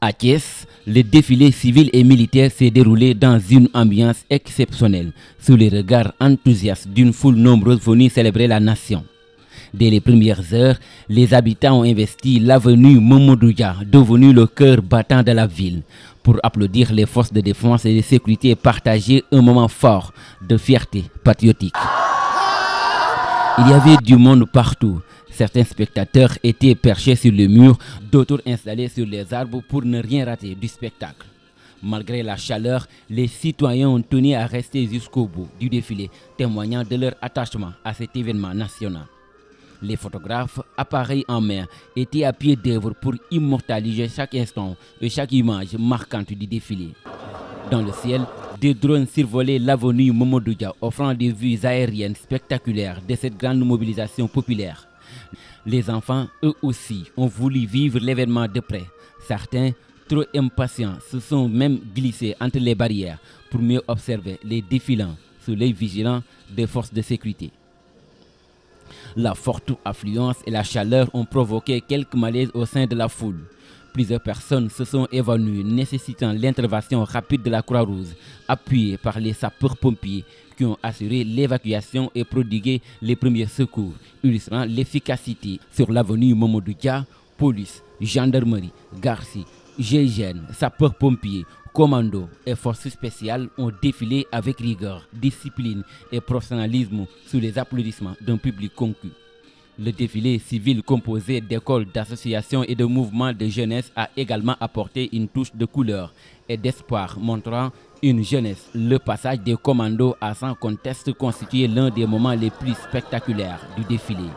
À Thiès, le défilé civil et militaire s'est déroulé dans une ambiance exceptionnelle, sous les regards enthousiastes d'une foule nombreuse venue célébrer la nation. Dès les premières heures, les habitants ont investi l'avenue Mamadou Dia, devenue le cœur battant de la ville, pour applaudir les forces de défense et de sécurité et partager un moment fort de fierté patriotique. Il y avait du monde partout. Certains spectateurs étaient perchés sur le mur, d'autres installés sur les arbres pour ne rien rater du spectacle. Malgré la chaleur, les citoyens ont tenu à rester jusqu'au bout du défilé, témoignant de leur attachement à cet événement national. Les photographes, appareils en main, étaient à pied d'œuvre pour immortaliser chaque instant et chaque image marquante du défilé. Dans le ciel, des drones survolaient l'avenue Mamadou Dia, offrant des vues aériennes spectaculaires de cette grande mobilisation populaire. Les enfants, eux aussi, ont voulu vivre l'événement de près. Certains, trop impatients, se sont même glissés entre les barrières pour mieux observer les défilants sous l'œil vigilant des forces de sécurité. La forte affluence et la chaleur ont provoqué quelques malaises au sein de la foule. Plusieurs personnes se sont évanouies, nécessitant l'intervention rapide de la Croix-Rouge, appuyée par les sapeurs-pompiers qui ont assuré l'évacuation et prodigué les premiers secours, illustrant l'efficacité. Sur l'avenue Mamadou Dia, police, gendarmerie, garci, GIGN, sapeurs-pompiers, commandos et forces spéciales ont défilé avec rigueur, discipline et professionnalisme sous les applaudissements d'un public conquis. Le défilé civil composé d'écoles, d'associations et de mouvements de jeunesse a également apporté une touche de couleur et d'espoir, montrant une jeunesse. Le passage des commandos a sans conteste constitué l'un des moments les plus spectaculaires du défilé.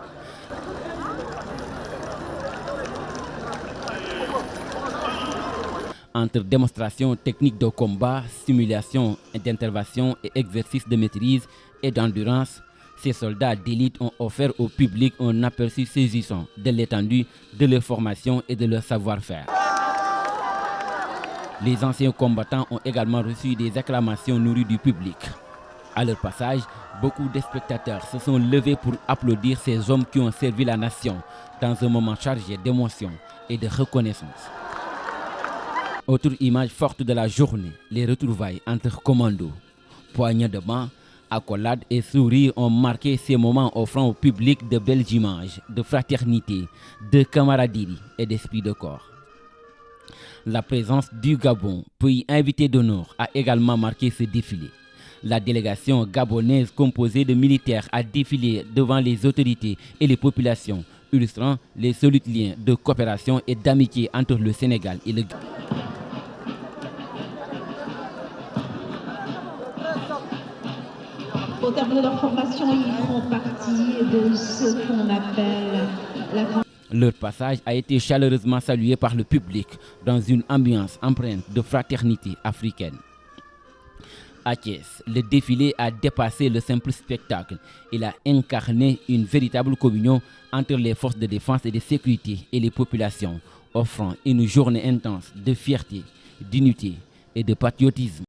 Entre démonstrations techniques de combat, simulations d'intervention et exercices de maîtrise et d'endurance, ces soldats d'élite ont offert au public un aperçu saisissant de l'étendue de leur formation et de leur savoir-faire. Les anciens combattants ont également reçu des acclamations nourries du public. À leur passage, beaucoup de spectateurs se sont levés pour applaudir ces hommes qui ont servi la nation dans un moment chargé d'émotion et de reconnaissance. Autre image forte de la journée, les retrouvailles entre commandos. Poignées de main, accolades et sourires ont marqué ces moments, offrant au public de belles images de fraternité, de camaraderie et d'esprit de corps. La présence du Gabon, pays invité d'honneur, a également marqué ce défilé. La délégation gabonaise composée de militaires a défilé devant les autorités et les populations, illustrant les solides liens de coopération et d'amitié entre le Sénégal et le Gabon. Au terme de leur formation, ils font partie de ce qu'on appelle la... Leur passage a été chaleureusement salué par le public dans une ambiance empreinte de fraternité africaine. À Thiès, le défilé a dépassé le simple spectacle. Il a incarné une véritable communion entre les forces de défense et de sécurité et les populations, offrant une journée intense de fierté, d'unité et de patriotisme.